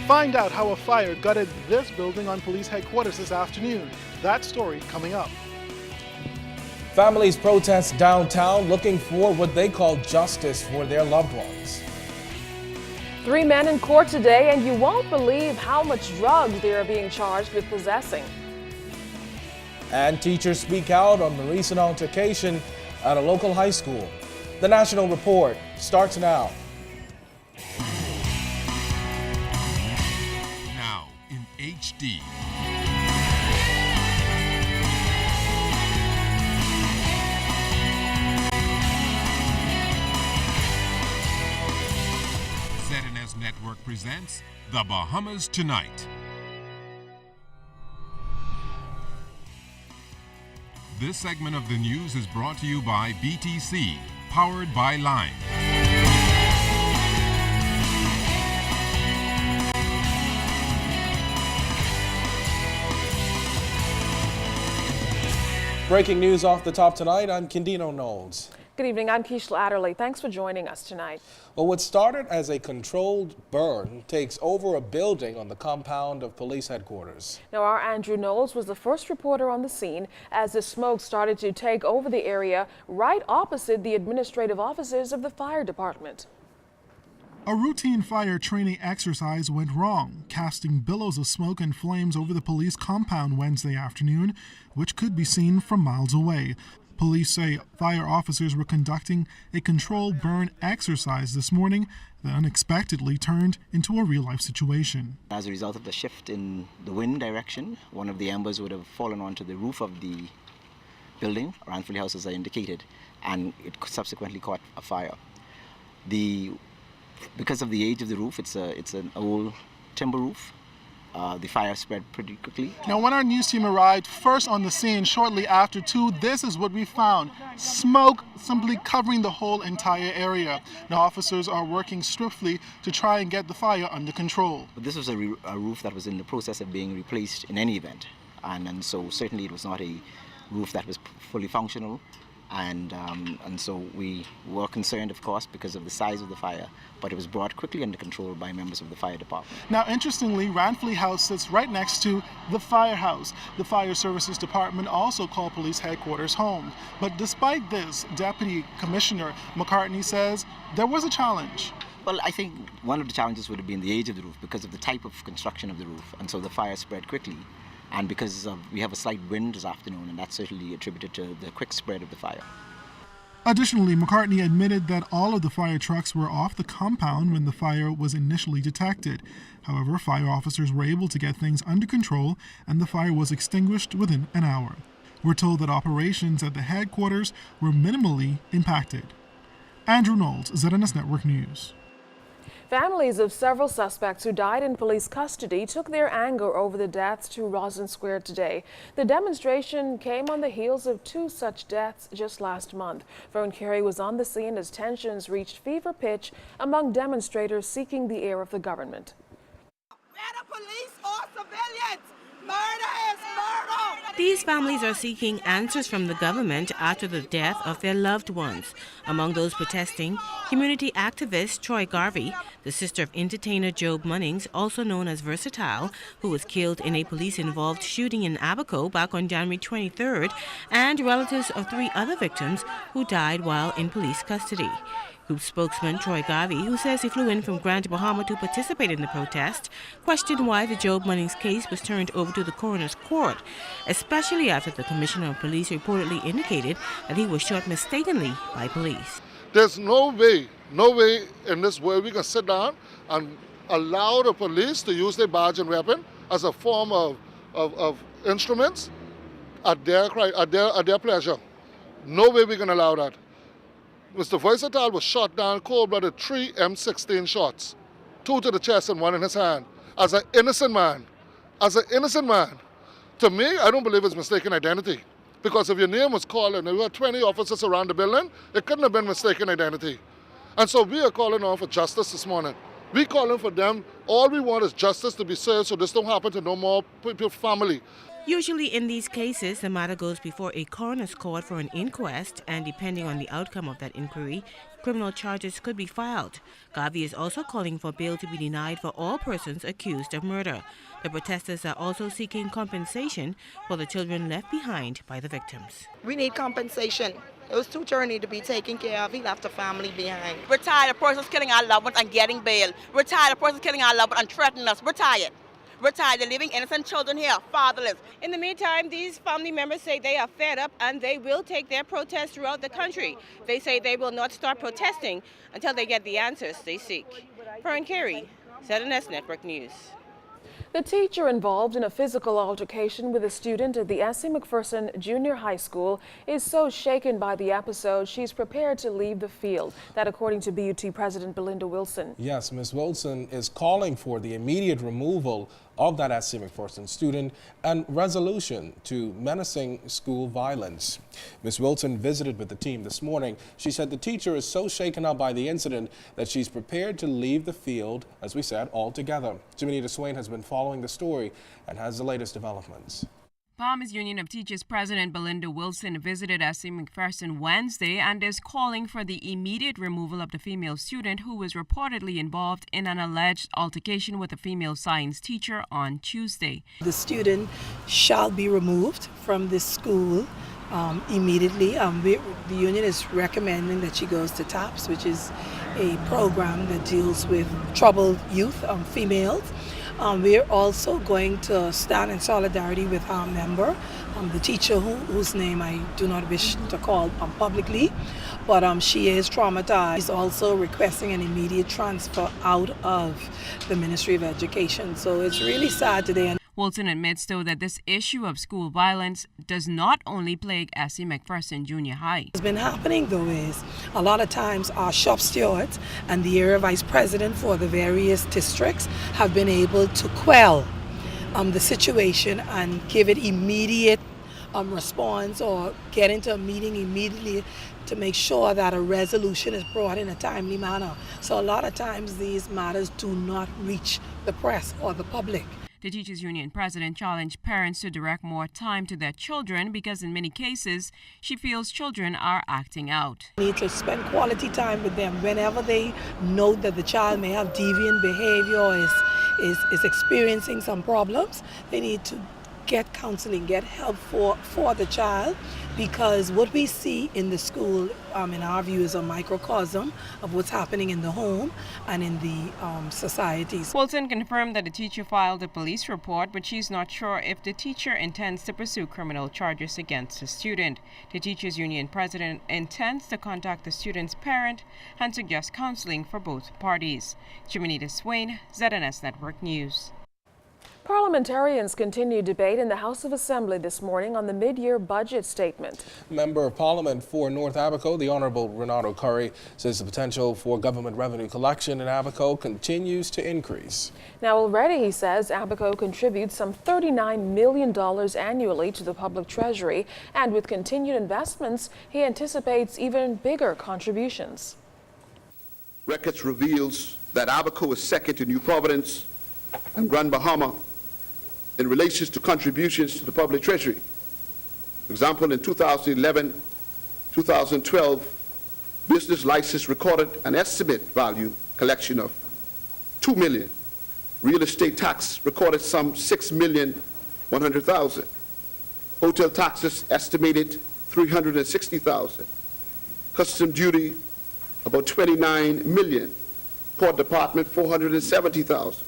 Find out how a fire gutted this building on police headquarters this afternoon. That story coming up. Families protest downtown looking for what they call justice for their loved ones. 3 men in court today, and you won't believe how much drugs they are being charged with possessing. And teachers speak out on the recent altercation at a local high school. The National Report starts now. Now in HD. ZNS Network presents The Bahamas Tonight. This segment of the news is brought to you by BTC, powered by Lime. Breaking news off the top tonight, I'm Kendino Knowles. Good evening, I'm Keishla Adderley. Thanks for joining us tonight. Well, what started as a controlled burn takes over a building on the compound of police headquarters. Now, our Andrew Knowles was the first reporter on the scene as the smoke started to take over the area right opposite the administrative offices of the fire department. A routine fire training exercise went wrong, casting billows of smoke and flames over the police compound Wednesday afternoon, which could be seen from miles away. Police say fire officers were conducting a controlled burn exercise this morning that unexpectedly turned into a real-life situation. As a result of the shift in the wind direction, one of the embers would have fallen onto the roof of the building, Ranford House as I indicated, and it subsequently caught a fire. Because of the age of the roof, it's an old timber roof. The fire spread pretty quickly. Now, when our news team arrived first on the scene shortly after 2, this is what we found. Smoke simply covering the whole entire area. Now, officers are working swiftly to try and get the fire under control. But this was a roof that was in the process of being replaced in any event. And so certainly it was not a roof that was fully functional. And so we were concerned, of course, because of the size of the fire, but it was brought quickly under control by members of the fire department. Now, interestingly, Ranford House sits right next to the firehouse. The Fire Services Department also called police headquarters home. But despite this, Deputy Commissioner McCartney says there was a challenge. Well, I think one of the challenges would have been the age of the roof because of the type of construction of the roof, and so the fire spread quickly. And because we have a slight wind this afternoon, and that's certainly attributed to the quick spread of the fire. Additionally, McCartney admitted that all of the fire trucks were off the compound when the fire was initially detected. However, fire officers were able to get things under control, and the fire was extinguished within an hour. We're told that operations at the headquarters were minimally impacted. Andrew Knowles, ZNS Network News. Families of several suspects who died in police custody took their anger over the deaths to Roslyn Square today. The demonstration came on the heels of 2 such deaths just last month. Vern Carey was on the scene as tensions reached fever pitch among demonstrators seeking the ear of the government. Whether police or civilians, murder is murder! These families are seeking answers from the government after the death of their loved ones. Among those protesting, community activist Troy Garvey, the sister of entertainer Job Munnings, also known as Versatile, who was killed in a police-involved shooting in Abaco back on January 23rd, and relatives of 3 other victims who died while in police custody. Group spokesman Troy Garvey, who says he flew in from Grand Bahama to participate in the protest, questioned why the Job Munnings case was turned over to the coroner's court, especially after the commissioner of police reportedly indicated that he was shot mistakenly by police. There's no way in this world we can sit down and allow the police to use their badge and weapon as a form of instruments at their pleasure. No way we can allow that. Mr. Versatile was shot down cold-blooded, 3 M16 shots, 2 to the chest and 1 in his hand, as an innocent man. To me, I don't believe it's mistaken identity. Because if your name was called and there were 20 officers around the building, it couldn't have been mistaken identity. And so we are calling on for justice this morning. We're calling for them All we want is justice to be served so this don't happen to no more people, family. Usually in these cases, the matter goes before a coroner's court for an inquest, and depending on the outcome of that inquiry, criminal charges could be filed. Garvey is also calling for bail to be denied for all persons accused of murder. The protesters are also seeking compensation for the children left behind by the victims. We need compensation. Those two children need to be taken care of. He left a family behind. We're tired of persons killing our loved ones and getting bail. We're tired of persons killing our loved ones and threatening us. We're tired. We're tired of leaving innocent children here, fatherless. In the meantime, these family members say they are fed up and they will take their protests throughout the country. They say they will not start protesting until they get the answers they seek. Fern Carey, ZNS Network News. The teacher involved in a physical altercation with a student at the S.C. McPherson Junior High School is so shaken by the episode she's prepared to leave the field. That according to BUT President Belinda Wilson. Yes, Ms. Wilson is calling for the immediate removal of that S.C. McPherson student and resolution to menacing school violence. Ms. Wilson visited with the team this morning. She said the teacher is so shaken up by the incident that she's prepared to leave the field, as we said, altogether. Jiminita Swain has been following the story and has the latest developments. Bahamas Union of Teachers President Belinda Wilson visited S.C. McPherson Wednesday and is calling for the immediate removal of the female student who was reportedly involved in an alleged altercation with a female science teacher on Tuesday. The student shall be removed from this school immediately. The union is recommending that she goes to TAPS, which is a program that deals with troubled youth, females. We're also going to stand in solidarity with our member, the teacher whose name I do not wish to call publicly, but she is traumatized. She's also requesting an immediate transfer out of the Ministry of Education. So it's really sad today. Wilson admits, though, that this issue of school violence does not only plague S.C. McPherson Junior High. What's been happening, though, is a lot of times our shop stewards and the area vice president for the various districts have been able to quell the situation and give it immediate response or get into a meeting immediately to make sure that a resolution is brought in a timely manner. So a lot of times these matters do not reach the press or the public. The Teachers Union president challenged parents to direct more time to their children because in many cases, she feels children are acting out. Need to spend quality time with them whenever they note that the child may have deviant behavior or is experiencing some problems. They need to get counseling, get help for the child, because what we see in the school, in our view, is a microcosm of what's happening in the home and in the societies. Wilson confirmed that the teacher filed a police report, but she's not sure if the teacher intends to pursue criminal charges against the student. The Teachers Union president intends to contact the student's parent and suggest counseling for both parties. Jiminita Swain, ZNS Network News. Parliamentarians continued debate in the House of Assembly this morning on the mid-year budget statement. Member of Parliament for North Abaco, the Honorable Renato Curry, says the potential for government revenue collection in Abaco continues to increase. Now already, he says, Abaco contributes some $39 million annually to the public treasury, and with continued investments, he anticipates even bigger contributions. Records reveals that Abaco is second to New Providence and Grand Bahama in relation to contributions to the public treasury. For example, in 2011-2012, business license recorded an estimate value collection of $2 million. Real estate tax recorded some $6,100,000. Hotel taxes estimated $360,000. Custom duty about $29 million. Port department $470,000.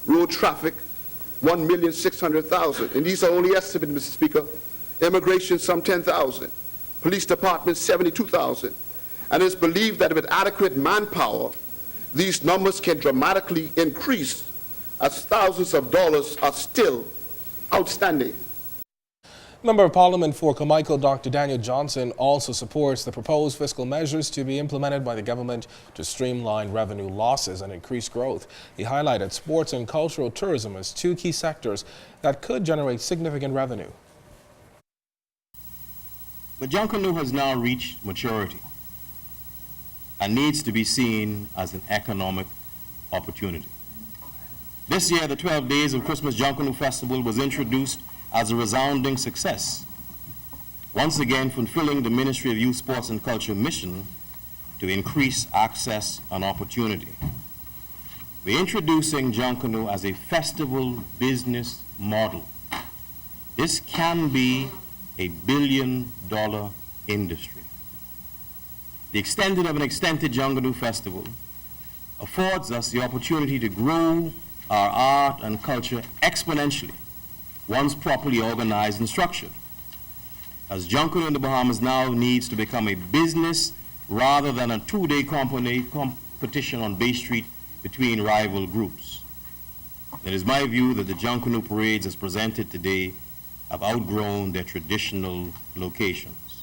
Road traffic, $1,600,000. And these are only estimates, Mr. Speaker. Immigration, some $10,000. Police department, $72,000. And it's believed that with adequate manpower, these numbers can dramatically increase as thousands of dollars are still outstanding. Member of Parliament for Carmichael, Dr. Daniel Johnson, also supports the proposed fiscal measures to be implemented by the government to streamline revenue losses and increase growth. He highlighted sports and cultural tourism as two key sectors that could generate significant revenue. The Junkanoo has now reached maturity and needs to be seen as an economic opportunity. This year, the 12 Days of Christmas Junkanoo Festival was introduced as a resounding success, once again fulfilling the Ministry of Youth, Sports and Culture mission to increase access and opportunity. We're introducing Junkanoo as a festival business model. This can be a $1 billion industry. The extending of an extended Junkanoo Festival affords us the opportunity to grow our art and culture exponentially once properly organized and structured. As Junkanoo in the Bahamas now needs to become a business rather than a two-day competition on Bay Street between rival groups. It is my view that the Junkanoo parades as presented today have outgrown their traditional locations.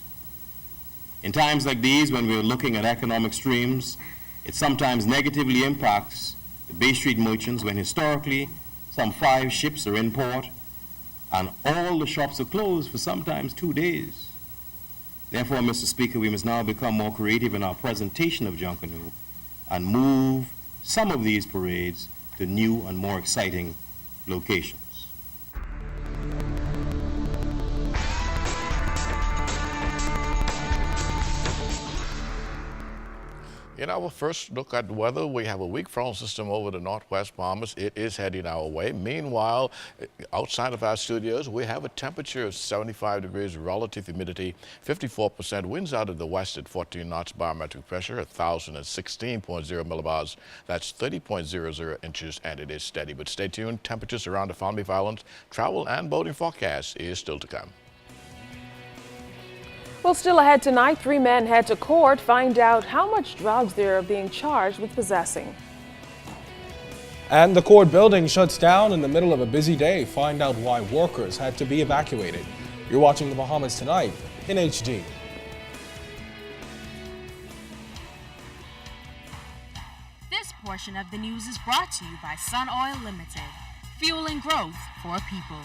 In times like these, when we're looking at economic streams, it sometimes negatively impacts the Bay Street merchants when historically some 5 ships are in port and all the shops are closed for sometimes 2 days. Therefore, Mr. Speaker, we must now become more creative in our presentation of Junkanoo and move some of these parades to new and more exciting locations. In our first look at weather, we have a weak front system over the northwest Bahamas. It is heading our way. Meanwhile, outside of our studios, we have a temperature of 75 degrees, relative humidity 54%, winds out of the west at 14 knots, barometric pressure 1,016.0 millibars. That's 30.00 inches, and it is steady. But stay tuned. Temperatures around the Family Islands, travel and boating forecast is still to come. Well, still ahead tonight, 3 men head to court, find out how much drugs they're being charged with possessing. And the court building shuts down in the middle of a busy day. Find out why workers had to be evacuated. You're watching the Bahamas Tonight in HD. This portion of the news is brought to you by Sun Oil Limited, fueling growth for people.